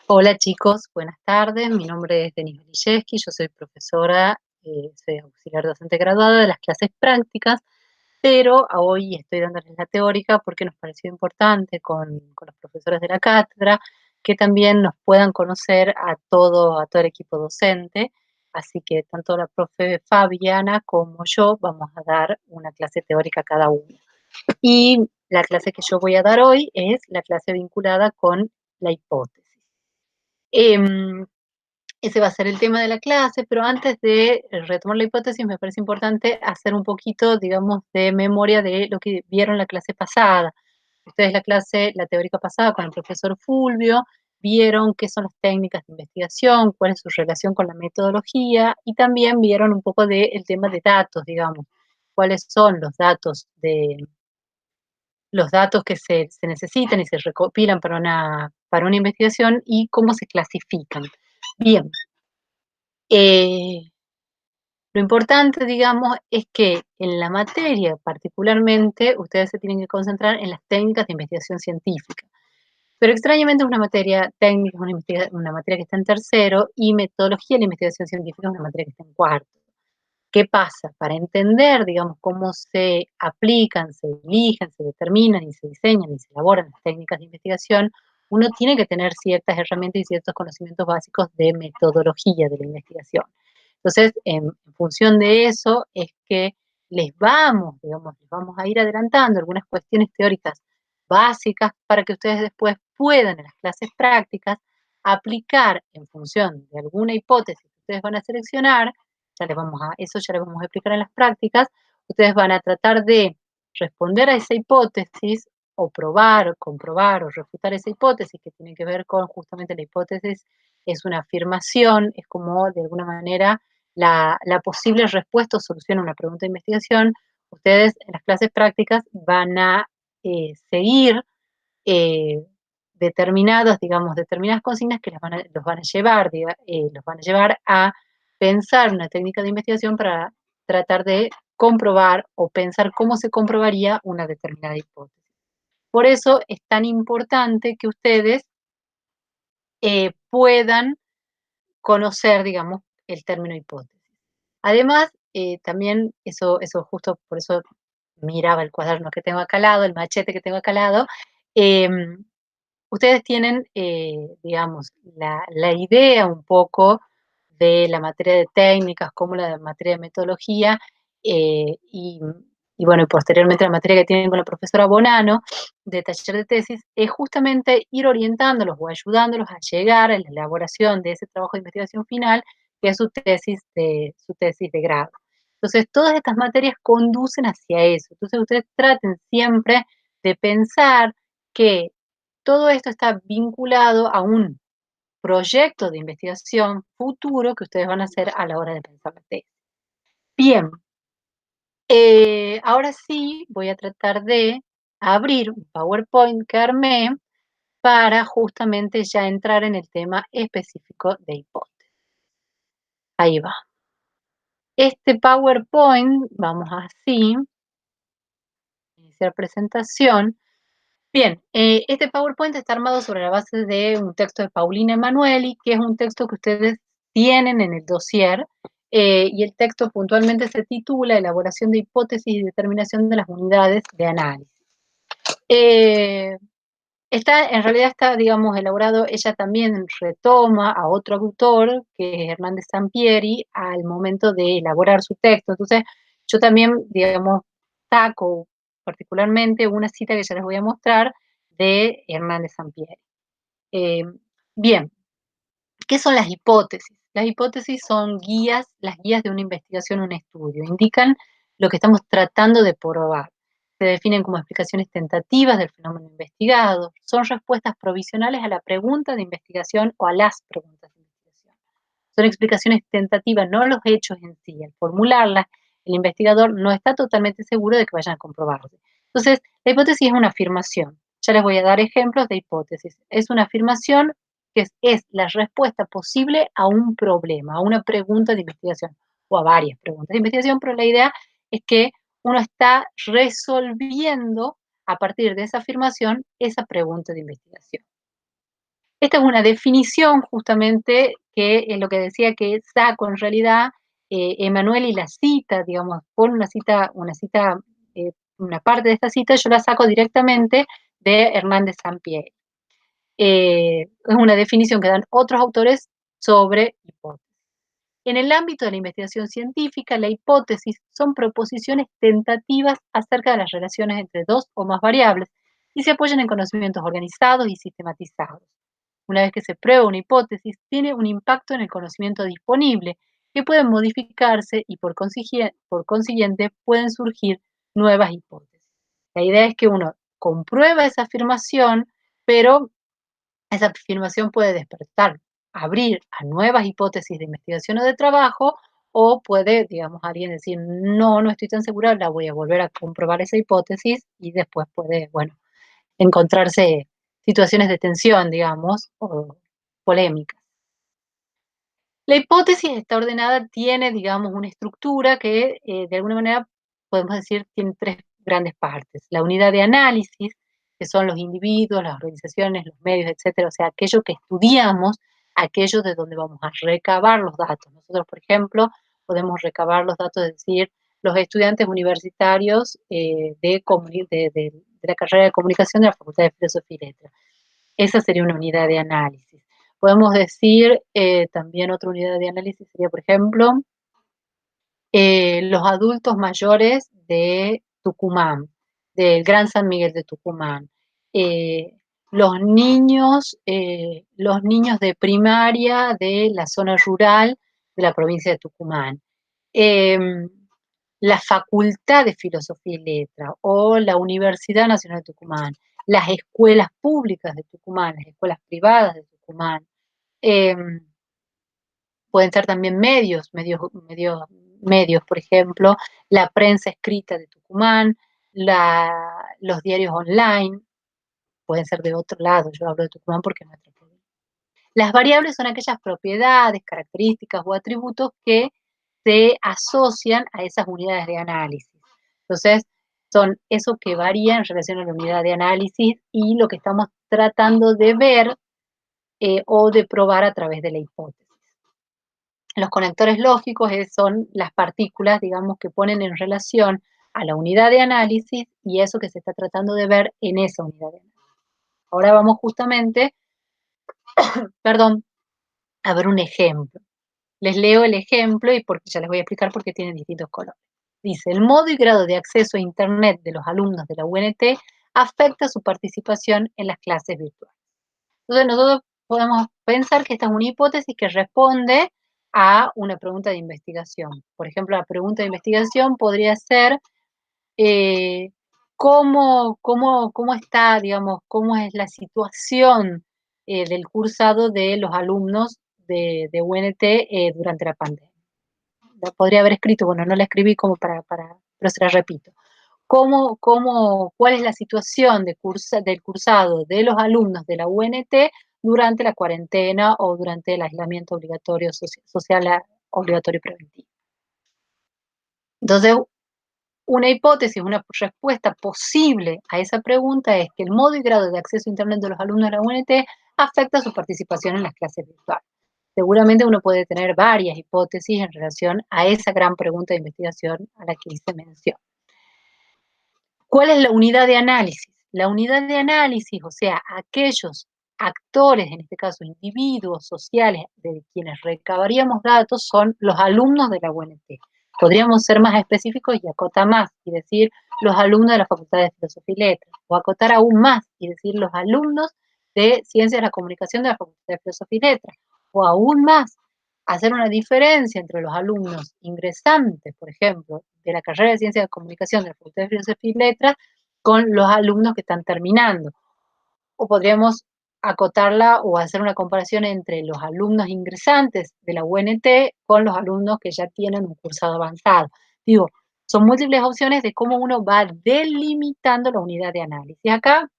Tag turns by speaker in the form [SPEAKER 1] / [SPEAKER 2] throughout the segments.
[SPEAKER 1] Hola chicos, buenas tardes. Mi nombre es Denise Beliszewski, yo soy profesora, soy auxiliar docente graduada de las clases prácticas, pero a hoy estoy dándoles la teórica porque nos pareció importante con los profesores de la cátedra que también nos puedan conocer a todo el equipo docente. Así que tanto la profe Fabiana como yo vamos a dar una clase teórica cada uno. Y la clase que yo voy a dar hoy es la clase vinculada con la hipótesis. Em, Ese va a ser el tema de la clase, pero antes de retomar la hipótesis me parece importante hacer un poquito, digamos, de memoria de lo que vieron la clase pasada. Ustedes la teórica pasada con el profesor Fulvio, vieron qué son las técnicas de investigación, cuál es su relación con la metodología y también vieron un poco del tema de datos, digamos, cuáles son los datos que se necesitan y se recopilan para una investigación y cómo se clasifican. Bien, eh, lo importante, digamos, es que en la materia particularmente ustedes se tienen que concentrar en las técnicas de investigación científica. Pero extrañamente es una materia técnica, es una materia que está en tercero y metodología de la investigación científica es una materia que está en cuarto. ¿Qué pasa? Para entender, digamos, cómo se aplican, se eligen, se determinan y se diseñan y se elaboran las técnicas de investigación, uno tiene que tener ciertas herramientas y ciertos conocimientos básicos de metodología de la investigación. Entonces, en función de eso es que digamos, les vamos a ir adelantando algunas cuestiones teóricas básicas para que ustedes después puedan en las clases prácticas aplicar en función de alguna hipótesis que ustedes van a seleccionar. Eso ya les vamos a explicar en las prácticas. Ustedes van a tratar de responder a esa hipótesis o probar, comprobar o refutar esa hipótesis que tiene que ver con justamente la hipótesis es una afirmación, es como de alguna manera la posible respuesta o solución a una pregunta de investigación. Ustedes en las clases prácticas van a seguir eh, determinadas consignas que los van a llevar a pensar una técnica de investigación para tratar de comprobar o pensar cómo se comprobaría una determinada hipótesis. Por eso es tan importante que ustedes puedan conocer, digamos, el término hipótesis. Además, también eso justo por eso miraba el cuaderno que tengo acá al lado, el machete que tengo acá al lado. em, Ustedes tienen, digamos, la idea un poco de la materia de técnicas, como la materia de metodología, eh, y, y bueno, y posteriormente la materia que tienen con la profesora Bonano de taller de tesis, es justamente ir orientándolos o ayudándolos a llegar a la elaboración de ese trabajo de investigación final, que es su tesis de grado. Entonces, todas estas materias conducen hacia eso. Entonces, ustedes traten siempre de pensar que todo esto está vinculado a un proyecto de investigación futuro que ustedes van a hacer a la hora de pensar la tesis. Bien, ahora sí voy a tratar de abrir un PowerPoint que armé para justamente ya entrar en el tema específico de hipótesis. Ahí va. Este PowerPoint, vamos así, iniciar presentación. Bien, este PowerPoint está armado sobre la base de un texto de Paulina Emanueli, que es un texto que ustedes tienen en el dossier, y el texto puntualmente se titula Elaboración de hipótesis y determinación de las unidades de análisis. Eh, en realidad está, digamos, elaborado, ella también retoma a otro autor, que es Hernández Sampieri, al momento de elaborar su texto. Entonces, yo también, digamos, saco particularmente una cita que ya les voy a mostrar de Hernández Sampieri. Eh, Bien, ¿qué son las hipótesis? Las hipótesis son las guías de una investigación o un estudio. Indican lo que estamos tratando de probar. Se definen como explicaciones tentativas del fenómeno investigado. Son respuestas provisionales a la pregunta de investigación o a las preguntas de investigación. Son explicaciones tentativas, no los hechos en sí. Al formularlas, el investigador no está totalmente seguro de que vayan a comprobarse. Entonces, la hipótesis es una afirmación. Ya les voy a dar ejemplos de hipótesis. Es una afirmación que es la respuesta posible a un problema, a una pregunta de investigación o a varias preguntas de investigación, pero la idea es que uno está resolviendo a partir de esa afirmación esa pregunta de investigación. Esta es una definición justamente que es lo que decía que saco en realidad, Emanuel y la cita, digamos, pone una cita, una parte de esta cita, yo la saco directamente de Hernández Sampieri. Es una definición que dan otros autores sobre hipótesis. En el ámbito de la investigación científica, la hipótesis son proposiciones tentativas acerca de las relaciones entre dos o más variables y se apoyan en conocimientos organizados y sistematizados. Una vez que se prueba una hipótesis, tiene un impacto en el conocimiento disponible, que pueden modificarse y por consiguiente pueden surgir nuevas hipótesis. La idea es que uno comprueba esa afirmación, pero esa afirmación puede despertar, abrir a nuevas hipótesis de investigación o de trabajo, o puede, digamos, alguien decir, no, no estoy tan segura, la voy a volver a comprobar esa hipótesis y después puede, bueno, encontrarse situaciones de tensión, digamos, o polémicas. La hipótesis está ordenada, tiene, digamos, una estructura que de alguna manera podemos decir tiene tres grandes partes. La unidad de análisis, que son los individuos, las organizaciones, los medios, etcétera, o sea, aquello que estudiamos, aquello de donde vamos a recabar los datos. Nosotros, por ejemplo, podemos recabar los datos, es decir, los estudiantes universitarios de la carrera de comunicación de la Facultad de Filosofía y Letras. Esa sería una unidad de análisis. Podemos decir, también otra unidad de análisis sería, por ejemplo, los adultos mayores de Tucumán, del Gran San Miguel de Tucumán. Eh, los niños de primaria de la zona rural de la provincia de Tucumán. Em, la Facultad de Filosofía y Letras o la Universidad Nacional de Tucumán, las escuelas públicas de Tucumán, las escuelas privadas de Tucumán. Em, Pueden ser también medios, por ejemplo, la prensa escrita de Tucumán, los diarios online, pueden ser de otro lado, yo hablo de Tucumán porque es nuestra provincia. Las variables son aquellas propiedades, características o atributos que se asocian a esas unidades de análisis. Entonces, son eso que varía en relación a la unidad de análisis y lo que estamos tratando de ver o de probar a través de la hipótesis. Los conectores lógicos son las partículas, digamos, que ponen en relación a la unidad de análisis y eso que se está tratando de ver en esa unidad de análisis. Ahora vamos justamente, perdón, a ver un ejemplo. Les leo el ejemplo y porque ya les voy a explicar por qué tienen distintos colores. Dice, el modo y grado de acceso a Internet de los alumnos de la UNT afecta su participación en las clases virtuales. Entonces nosotros podemos pensar que esta es una hipótesis que responde a una pregunta de investigación. Por ejemplo, la pregunta de investigación podría ser cómo está, digamos, cómo es la situación del cursado de los alumnos de UNT durante la pandemia. La podría haber escrito, bueno, no la escribí como pero se la repito. ¿Cuál es la situación del cursado de los alumnos de la UNT durante la cuarentena o durante el aislamiento obligatorio social obligatorio y preventivo? Entonces, una hipótesis, una respuesta posible a esa pregunta es que el modo y grado de acceso a Internet de los alumnos de la UNT afecta su participación en las clases virtuales. Seguramente uno puede tener varias hipótesis en relación a esa gran pregunta de investigación a la que hice mención. ¿Cuál es la unidad de análisis? La unidad de análisis, o sea, aquellos actores, en este caso individuos sociales de quienes recabaríamos datos, son los alumnos de la UNT. Podríamos ser más específicos y acotar más y decir los alumnos de la Facultad de Filosofía y Letras, o acotar aún más y decir los alumnos de Ciencias de la Comunicación de la Facultad de Filosofía y Letras, o aún más, hacer una diferencia entre los alumnos ingresantes, por ejemplo, de la carrera de Ciencias de Comunicación de la Facultad de Filosofía y Letras con los alumnos que están terminando. O podríamos acotarla o hacer una comparación entre los alumnos ingresantes de la UNT con los alumnos que ya tienen un cursado avanzado. Digo, son múltiples opciones de cómo uno va delimitando la unidad de análisis. Acá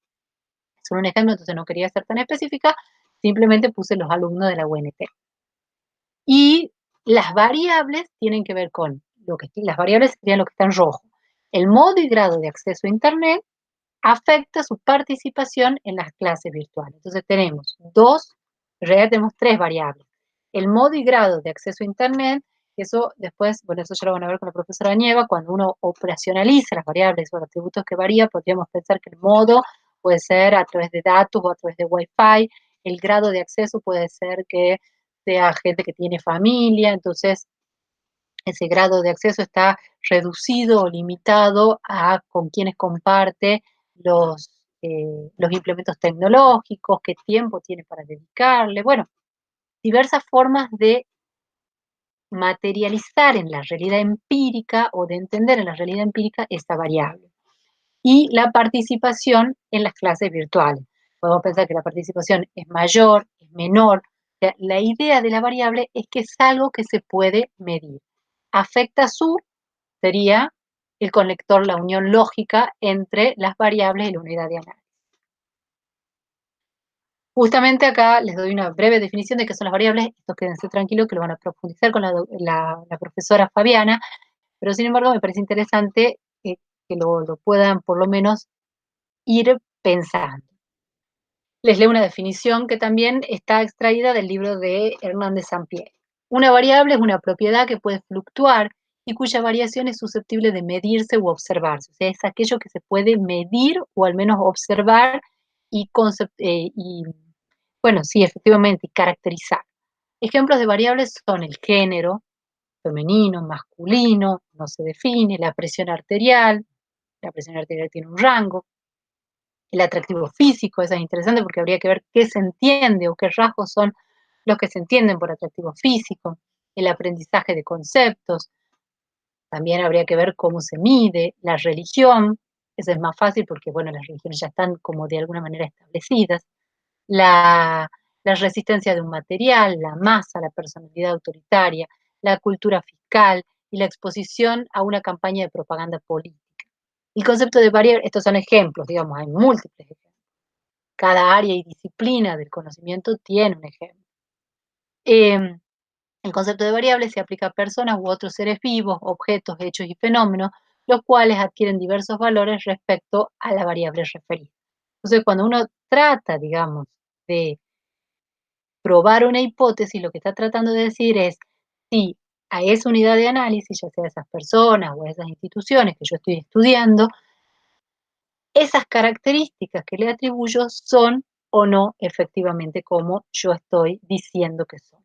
[SPEAKER 1] es un ejemplo, entonces no quería ser tan específica, simplemente puse los alumnos de la UNT. Y las variables tienen que ver con las variables serían lo que está en rojo. El modo y grado de acceso a Internet afecta su participación en las clases virtuales. Entonces tenemos dos, en realidad tenemos tres variables. El modo y grado de acceso a Internet, eso después, bueno, eso ya lo van a ver con la profesora Nieva, cuando uno operacionaliza las variables o los atributos que varía, podríamos pensar que el modo puede ser a través de datos o a través de Wi-Fi, el grado de acceso puede ser que sea gente que tiene familia, entonces ese grado de acceso está reducido o limitado a con quienes comparte los implementos tecnológicos, qué tiempo tiene para dedicarle, bueno, diversas formas de materializar en la realidad empírica o de entender en la realidad empírica esta variable. Y la participación en las clases virtuales. Podemos pensar que la participación es mayor, es menor. O sea, la idea de la variable es que es algo que se puede medir. Afecta su, sería el conector, la unión lógica entre las variables y la unidad de análisis. Justamente acá les doy una breve definición de qué son las variables. Estos quédense tranquilos que lo van a profundizar con la profesora Fabiana, pero sin embargo me parece interesante que lo puedan por lo menos ir pensando. Les leo una definición que también está extraída del libro de Hernández Sampieri. Una variable es una propiedad que puede fluctuar y cuya variación es susceptible de medirse u observarse. O sea, es aquello que se puede medir o al menos observar y bueno, sí, efectivamente, y caracterizar. Ejemplos de variables son el género, femenino, masculino, no se define, la presión arterial tiene un rango, el atractivo físico, esa es interesante porque habría que ver qué se entiende o qué rasgos son los que se entienden por atractivo físico, el aprendizaje de conceptos, también habría que ver cómo se mide, la religión, eso es más fácil porque, bueno, las religiones ya están como de alguna manera establecidas, la resistencia de un material, la masa, la personalidad autoritaria, la cultura fiscal y la exposición a una campaña de propaganda política. El concepto de variable, estos son ejemplos, digamos, hay múltiples ejemplos. Cada área y disciplina del conocimiento tiene un ejemplo. El concepto de variable se aplica a personas u otros seres vivos, objetos, hechos y fenómenos, los cuales adquieren diversos valores respecto a la variable referida. Entonces, cuando uno trata, digamos, de probar una hipótesis, lo que está tratando de decir es si a esa unidad de análisis, ya sea esas personas o esas instituciones que yo estoy estudiando, esas características que le atribuyo son o no efectivamente como yo estoy diciendo que son.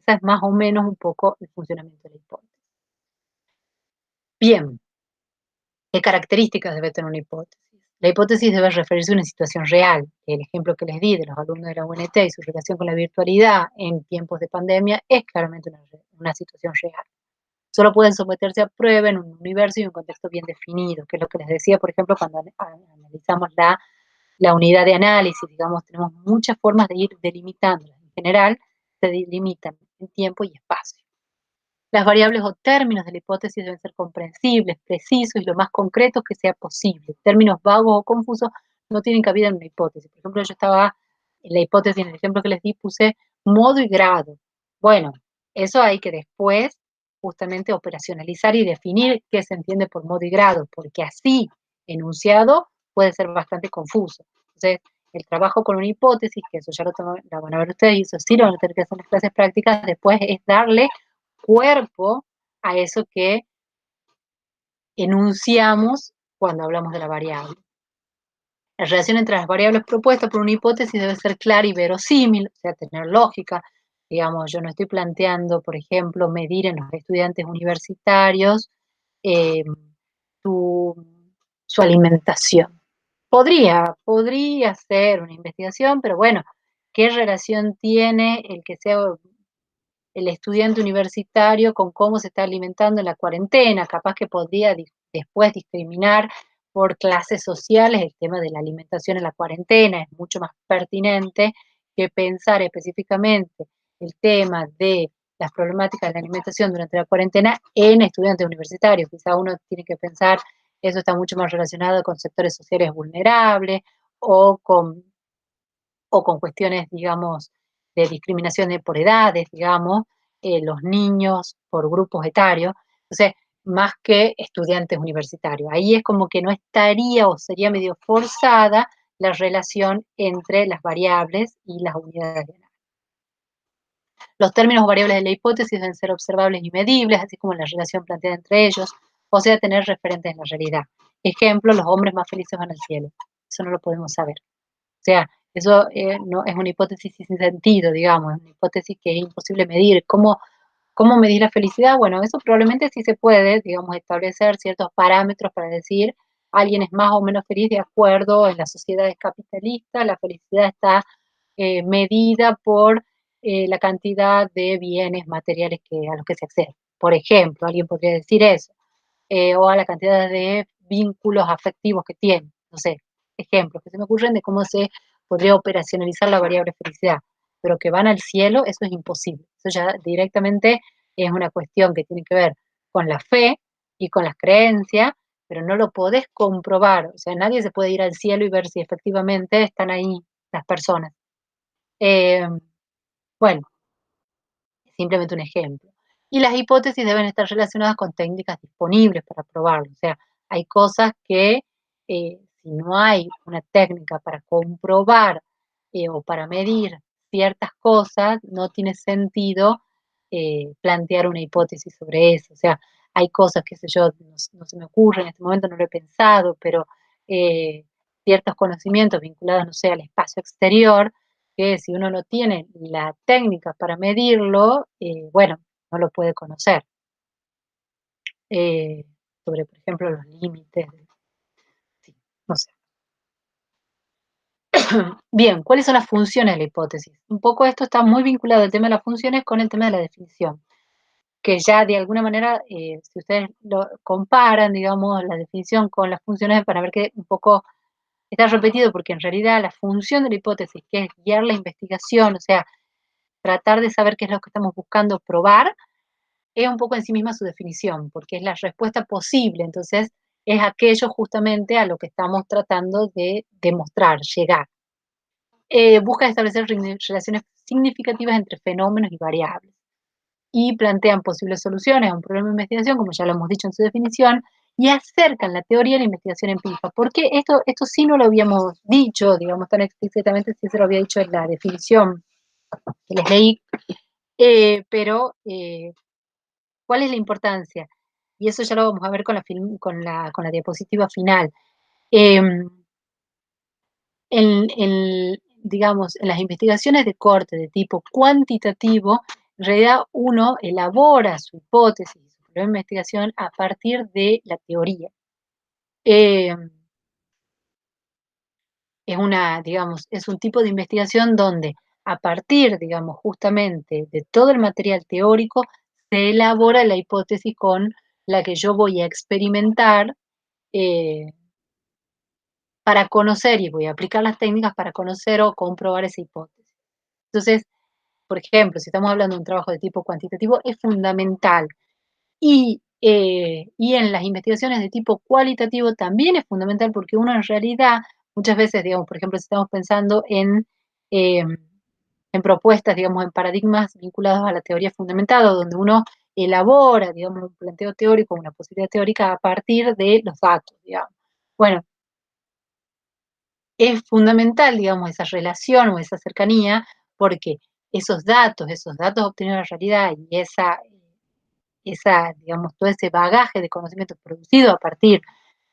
[SPEAKER 1] Esa es más o menos un poco el funcionamiento de la hipótesis. Bien, ¿qué características debe tener una hipótesis? La hipótesis debe referirse a una situación real. El ejemplo que les di de los alumnos de la UNT y su relación con la virtualidad en tiempos de pandemia es claramente una situación real. Solo pueden someterse a prueba en un universo y un contexto bien definido, que es lo que les decía, por ejemplo, cuando analizamos la unidad de análisis, digamos, tenemos muchas formas de ir delimitándolas. En general, se delimitan en tiempo y espacio. Las variables o términos de la hipótesis deben ser comprensibles, precisos y lo más concretos que sea posible. Términos vagos o confusos no tienen cabida en una hipótesis. Por ejemplo, yo estaba en la hipótesis, en el ejemplo que les di, puse modo y grado. Bueno, eso hay que después justamente operacionalizar y definir qué se entiende por modo y grado, porque así, enunciado, puede ser bastante confuso. Entonces, el trabajo con una hipótesis, que eso ya lo van a ver ustedes, y eso sí lo van a tener que hacer en las clases prácticas, después es darle cuerpo a eso que enunciamos cuando hablamos de la variable. La relación entre las variables propuestas por una hipótesis debe ser clara y verosímil, o sea, tener lógica. Digamos, yo no estoy planteando, por ejemplo, medir en los estudiantes universitarios eh, su, su alimentación. Podría ser una investigación, pero bueno, ¿qué relación tiene el que sea el estudiante universitario con cómo se está alimentando en la cuarentena? Capaz que podría después discriminar por clases sociales el tema de la alimentación en la cuarentena. Es mucho más pertinente que pensar específicamente el tema de las problemáticas de la alimentación durante la cuarentena en estudiantes universitarios. Quizá uno tiene que pensar, eso está mucho más relacionado con sectores sociales vulnerables o con cuestiones, digamos, de discriminación por edades, digamos, los niños por grupos etarios. Entonces, más que estudiantes universitarios. Ahí es como que no estaría o sería medio forzada la relación entre las variables y las unidades de análisis. Los términos o variables de la hipótesis deben ser observables y medibles, así como la relación planteada entre ellos, o sea, tener referentes en la realidad. Ejemplo, los hombres más felices van al cielo. Eso no lo podemos saber. O sea, eso no es una hipótesis sin sentido, digamos, es una hipótesis que es imposible medir. ¿Cómo medir la felicidad? Bueno, eso probablemente sí se puede, digamos, establecer ciertos parámetros para decir alguien es más o menos feliz de acuerdo en las sociedades capitalistas, la felicidad está medida por la cantidad de bienes materiales a los que se accede. Por ejemplo, alguien podría decir eso, o a la cantidad de vínculos afectivos que tiene. No sé, ejemplos que se me ocurren de cómo se podría operacionalizar la variable felicidad, pero que van al cielo, eso es imposible. Eso ya directamente es una cuestión que tiene que ver con la fe y con las creencias, pero no lo podés comprobar. O sea, nadie se puede ir al cielo y ver si efectivamente están ahí las personas. Eh, bueno, es simplemente un ejemplo. Y las hipótesis deben estar relacionadas con técnicas disponibles para probarlo. O sea, hay cosas que si no hay una técnica para comprobar o para medir ciertas cosas, no tiene sentido plantear una hipótesis sobre eso. O sea, hay cosas, qué sé yo, no se me ocurre, en este momento no lo he pensado, pero eh, ciertos conocimientos vinculados, no sé, al espacio exterior, que si uno no tiene la técnica para medirlo, bueno, no lo puede conocer. Eh, sobre, por ejemplo, los límites. Sí, no sé. Bien, ¿cuáles son las funciones de la hipótesis? Un poco esto está muy vinculado el tema de las funciones con el tema de la definición, que ya de alguna manera, si ustedes lo comparan, digamos, la definición con las funciones, para ver que un poco está repetido, porque en realidad la función de la hipótesis, que es guiar la investigación, o sea, tratar de saber qué es lo que estamos buscando probar, es un poco en sí misma su definición, porque es la respuesta posible, entonces es aquello justamente a lo que estamos tratando de demostrar, llegar. Busca establecer relaciones significativas entre fenómenos y variables y plantean posibles soluciones a un problema de investigación, como ya lo hemos dicho en su definición, y acercan la teoría a la investigación empírica. Porque esto sí no lo habíamos dicho, digamos, tan explícitamente, sí se lo había dicho en la definición que les leí, pero ¿cuál es la importancia? Y eso ya lo vamos a ver con la diapositiva final. Em, digamos, en las investigaciones de corte de tipo cuantitativo, en realidad uno elabora su hipótesis, su problema de investigación a partir de la teoría. Em, digamos, es un tipo de investigación donde a partir, digamos, justamente de todo el material teórico, se elabora la hipótesis con la que yo voy a experimentar eh, para conocer y voy a aplicar las técnicas para conocer o comprobar esa hipótesis. Entonces, por ejemplo, si estamos hablando de un trabajo de tipo cuantitativo, es fundamental. Y en las investigaciones de tipo cualitativo también es fundamental porque uno en realidad, muchas veces, digamos, por ejemplo, si estamos pensando eh, en propuestas, digamos, en paradigmas vinculados a la teoría fundamentada, donde uno elabora, digamos, un planteo teórico, una posibilidad teórica a partir de los datos, digamos. Bueno, es fundamental, digamos, esa relación o esa cercanía, porque esos datos obtenidos en la realidad y digamos, todo ese bagaje de conocimiento producido a partir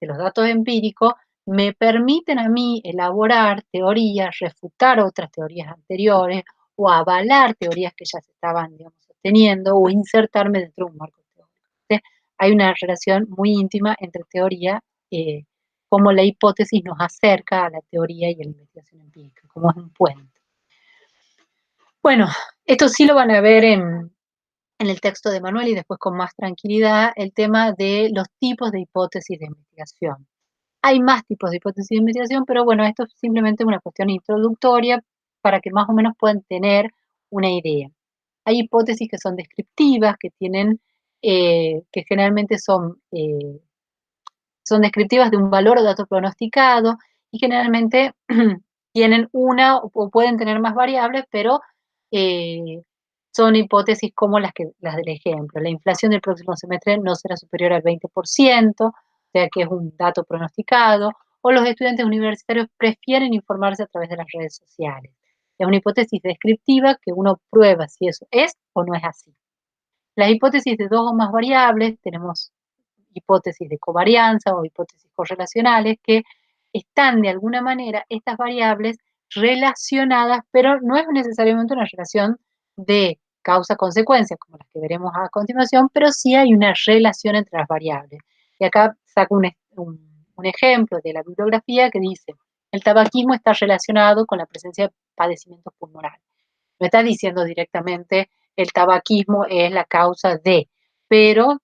[SPEAKER 1] de los datos empíricos, me permiten a mí elaborar teorías, refutar otras teorías anteriores o avalar teorías que ya se estaban, digamos, sosteniendo o insertarme dentro de un marco teórico. Entonces, hay una relación muy íntima entre teoría, eh, como la hipótesis nos acerca a la teoría y a la investigación empírica, como es un puente. Bueno, esto sí lo van a ver en el texto de Manuel y después con más tranquilidad el tema de los tipos de hipótesis de investigación. Hay más tipos de hipótesis de investigación, pero bueno, esto es simplemente una cuestión introductoria para que más o menos puedan tener una idea. Hay hipótesis que son descriptivas, que generalmente son descriptivas de un valor o dato pronosticado y generalmente tienen una o pueden tener más variables, pero eh, son hipótesis como las del ejemplo. La inflación del próximo semestre no será superior al 20%, o sea que es un dato pronosticado, o los estudiantes universitarios prefieren informarse a través de las redes sociales. Es una hipótesis descriptiva que uno prueba si eso es o no es así. Las hipótesis de dos o más variables, tenemos hipótesis de covarianza o hipótesis correlacionales, que están de alguna manera estas variables relacionadas, pero no es necesariamente una relación de causa-consecuencia, como las que veremos a continuación, pero sí hay una relación entre las variables. Y acá saco un ejemplo de la bibliografía que dice, el tabaquismo está relacionado con la presencia de padecimientos pulmonares. No está diciendo directamente el tabaquismo es la causa de, pero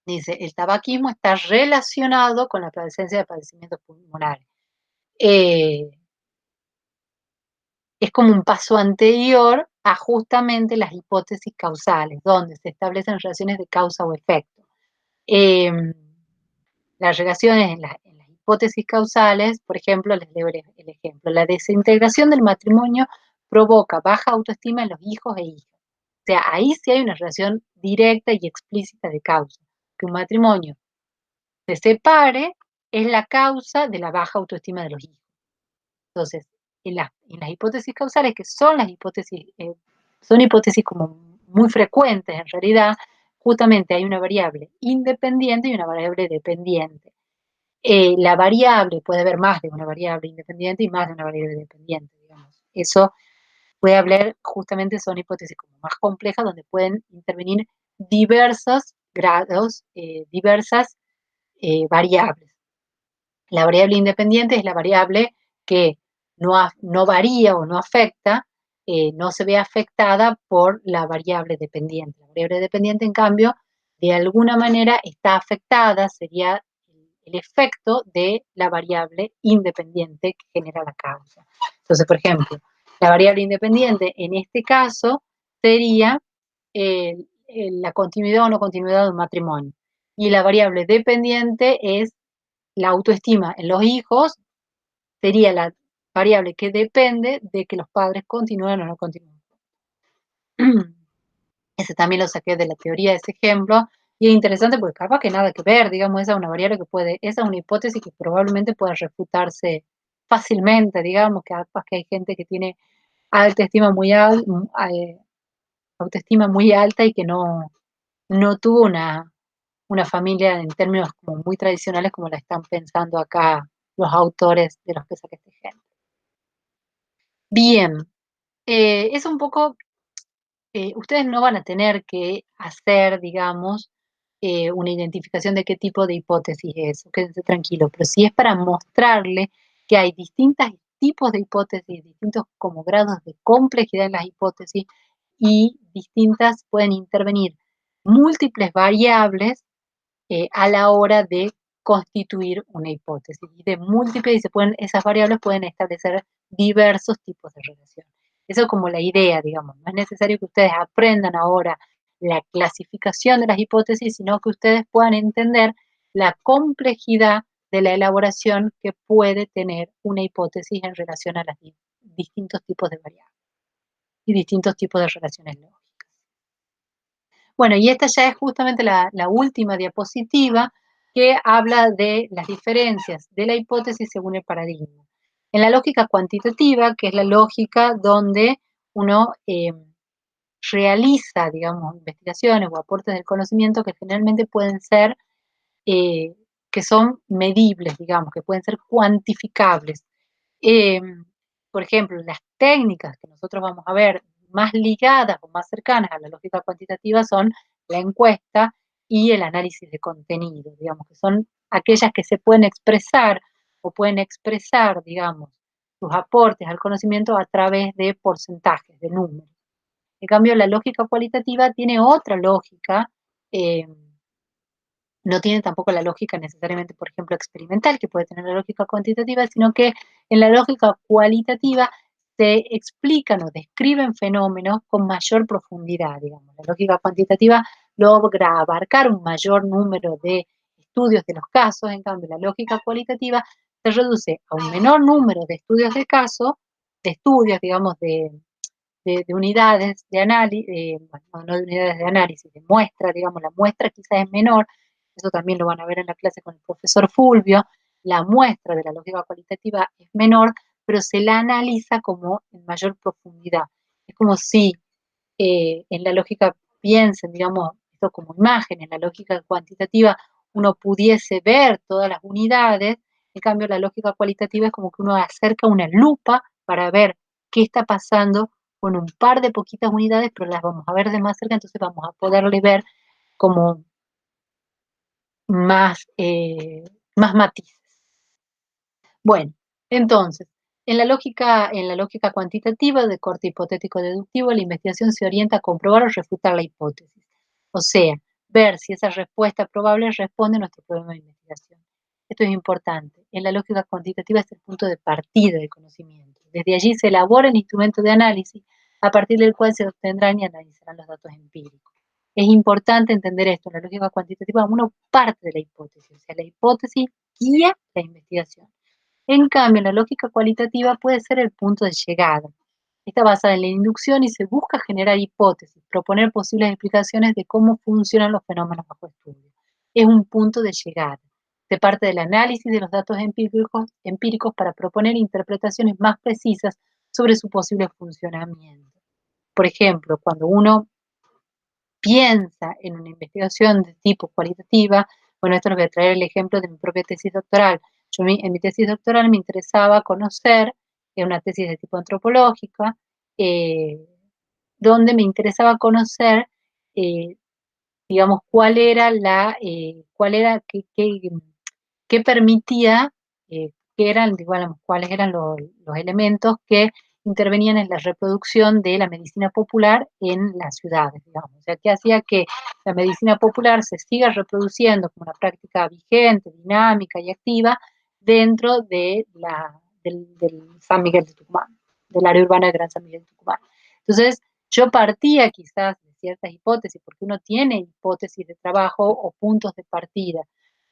[SPEAKER 1] dice, el tabaquismo está relacionado con la presencia de padecimientos pulmonares. Es como un paso anterior a justamente las hipótesis causales, donde se establecen relaciones de causa o efecto. Eh, las relaciones en las hipótesis causales, por ejemplo, les leo el ejemplo, la desintegración del matrimonio provoca baja autoestima en los hijos e hijas. O sea, ahí sí hay una relación directa y explícita de causa. Que un matrimonio se separe es la causa de la baja autoestima de los hijos. Entonces, en las hipótesis causales, que son las hipótesis, son hipótesis como muy frecuentes en realidad, justamente hay una variable independiente y una variable dependiente. La variable, puede haber más de una variable independiente y más de una variable dependiente, digamos. Eso puede hablar, justamente son hipótesis como más complejas, donde pueden intervenir diversos grados, diversas variables. La variable independiente es la variable que no varía o no afecta, no se ve afectada por la variable dependiente. La variable dependiente, en cambio, de alguna manera está afectada, sería el efecto de la variable independiente que genera la causa. Entonces, por ejemplo, la variable independiente en este caso sería la continuidad o no continuidad de un matrimonio. Y la variable dependiente es la autoestima en los hijos, sería la variable que depende de que los padres continúen o no continúen. Ese también lo saqué de la teoría de ese ejemplo, y es interesante porque capaz que nada que ver, digamos, esa es una variable que puede, esa es una hipótesis que probablemente pueda refutarse fácilmente, digamos, que capaz que hay gente que tiene autoestima muy, autoestima muy alta y que no tuvo una familia en términos como muy tradicionales como la están pensando acá los autores de los que saqué este ejemplo. Bien, es un poco, ustedes no van a tener que hacer, digamos, una identificación de qué tipo de hipótesis es, quédense tranquilos, pero sí es para mostrarle que hay distintos tipos de hipótesis, distintos como grados de complejidad en las hipótesis y distintas pueden intervenir múltiples variables a la hora de constituir una hipótesis. Y de múltiples, y esas variables pueden establecer diversos tipos de relaciones. Eso es como la idea, digamos. No es necesario que ustedes aprendan ahora la clasificación de las hipótesis, sino que ustedes puedan entender la complejidad de la elaboración que puede tener una hipótesis en relación a los distintos tipos de variables y distintos tipos de relaciones lógicas. Bueno, y esta ya es justamente la última diapositiva que habla de las diferencias de la hipótesis según el paradigma. En la lógica cuantitativa, que es la lógica donde uno realiza, digamos, investigaciones o aportes del conocimiento que generalmente pueden ser, que son medibles, digamos, que pueden ser cuantificables. Eh, por ejemplo, las técnicas que nosotros vamos a ver más ligadas o más cercanas a la lógica cuantitativa son la encuesta y el análisis de contenido, digamos, que son aquellas que se pueden expresar o pueden expresar, digamos, sus aportes al conocimiento a través de porcentajes, de números. En cambio, la lógica cualitativa tiene otra lógica, eh, no tiene tampoco la lógica necesariamente, por ejemplo, experimental, que puede tener la lógica cuantitativa, sino que en la lógica cualitativa se explican o describen fenómenos con mayor profundidad, digamos. La lógica cuantitativa logra abarcar un mayor número de estudios de los casos, en cambio, la lógica cualitativa se reduce a un menor número de estudios de casos, de estudios, digamos, de de unidades de análisis, bueno, no de unidades de análisis, de muestra, digamos, la muestra quizás es menor, eso también lo van a ver en la clase con el profesor Fulvio, la muestra de la lógica cualitativa es menor, pero se la analiza como en mayor profundidad. Es como si en la lógica piensen, digamos, esto como imagen, en la lógica cuantitativa uno pudiese ver todas las unidades, en cambio la lógica cualitativa es como que uno acerca una lupa para ver qué está pasando con un par de poquitas unidades, pero las vamos a ver de más cerca, entonces vamos a poderle ver como más, más matices. Bueno, entonces, en la lógica cuantitativa de corte hipotético-deductivo, la investigación se orienta a comprobar o refutar la hipótesis. O sea, ver si esa respuesta probable responde a nuestro problema de investigación. Esto es importante. En la lógica cuantitativa es el punto de partida del conocimiento. Desde allí se elabora el instrumento de análisis a partir del cual se obtendrán y analizarán los datos empíricos. Es importante entender esto. En la lógica cuantitativa uno parte de la hipótesis, o sea, la hipótesis guía la investigación. En cambio, la lógica cualitativa puede ser el punto de llegada. Está basada en la inducción y se busca generar hipótesis, proponer posibles explicaciones de cómo funcionan los fenómenos bajo estudio. Es un punto de llegada. Se parte del análisis de los datos empíricos para proponer interpretaciones más precisas sobre su posible funcionamiento. Por ejemplo, cuando uno piensa en una investigación de tipo cualitativa, bueno, esto lo voy a traer el ejemplo de mi propia tesis doctoral. En mi tesis doctoral me interesaba conocer, es una tesis de tipo antropológica, eh, donde me interesaba conocer, eh, digamos, cuál era, qué permitía, qué eran, digamos, cuáles eran los elementos que intervenían en la reproducción de la medicina popular en las ciudades, digamos. O sea, que hacía que la medicina popular se siga reproduciendo como una práctica vigente, dinámica y activa dentro del San Miguel de Tucumán, del área urbana del Gran San Miguel de Tucumán. Entonces, yo partía quizás de ciertas hipótesis, porque uno tiene hipótesis de trabajo o puntos de partida,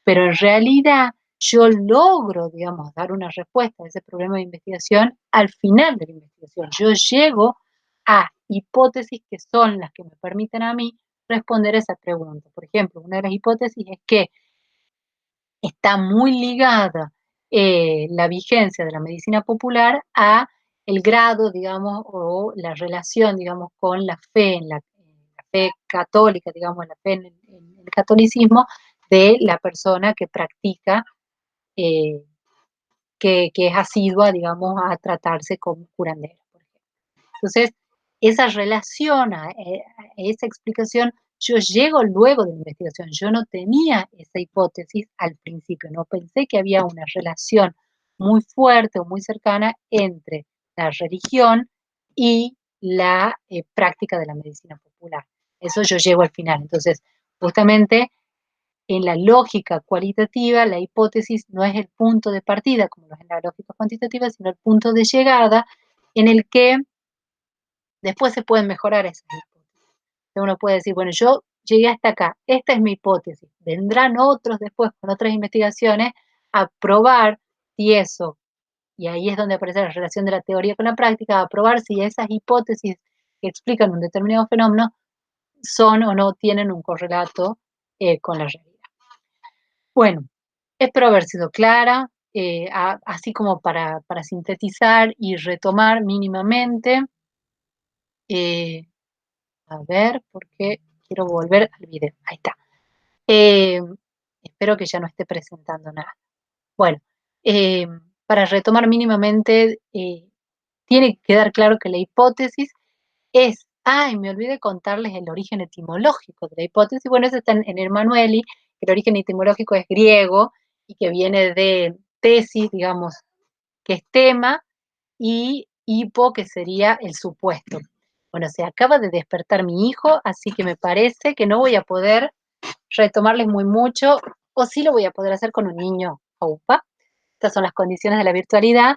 [SPEAKER 1] pero en realidad yo logro, digamos, dar una respuesta a ese problema de investigación al final de la investigación. Yo llego a hipótesis que son las que me permiten a mí responder esa pregunta. Por ejemplo, una de las hipótesis es que está muy ligada la vigencia de la medicina popular a el grado, digamos, o la relación, digamos, con la fe, la fe católica, digamos, la fe en el catolicismo de la persona que practica, eh, que es asidua, digamos, a tratarse como curandera, por ejemplo. Entonces, esa relación, a esa explicación, yo llego luego de la investigación. Yo no tenía esa hipótesis al principio, no pensé que había una relación muy fuerte o muy cercana entre la religión y la práctica de la medicina popular. Eso yo llego al final. Entonces, justamente en la lógica cualitativa, la hipótesis no es el punto de partida, como lo es en la lógica cuantitativa, sino el punto de llegada en el que después se pueden mejorar esas hipótesis. Uno puede decir, bueno, yo llegué hasta acá, esta es mi hipótesis, vendrán otros después con otras investigaciones a probar si eso, y ahí es donde aparece la relación de la teoría con la práctica, a probar si esas hipótesis que explican un determinado fenómeno son o no tienen un correlato con la realidad. Bueno, espero haber sido clara, así como para sintetizar y retomar mínimamente. eh, A ver, porque quiero volver al video. Ahí está. Eh, Espero que ya no esté presentando nada. Bueno, eh, para retomar mínimamente, tiene que quedar claro que la hipótesis es, ay, me olvidé contarles el origen etimológico de la hipótesis. Bueno, eso está en el Manueli, que el origen etimológico es griego y que viene de tesis, digamos, que es tema, y hipo, que sería el supuesto. Bueno, se acaba de despertar mi hijo, así que me parece que no voy a poder retomarles muy mucho, o sí lo voy a poder hacer con un niño. Aupa. Estas son las condiciones de la virtualidad.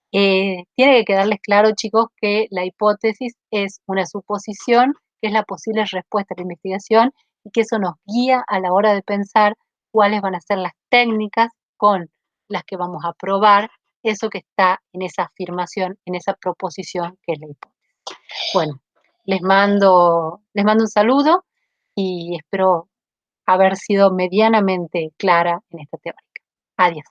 [SPEAKER 1] Tiene que quedarles claro, chicos, que la hipótesis es una suposición, que es la posible respuesta a la investigación, y que eso nos guía a la hora de pensar cuáles van a ser las técnicas con las que vamos a probar eso que está en esa afirmación, en esa proposición que es la hipótesis. Bueno, les mando un saludo y espero haber sido medianamente clara en esta temática. Adiós.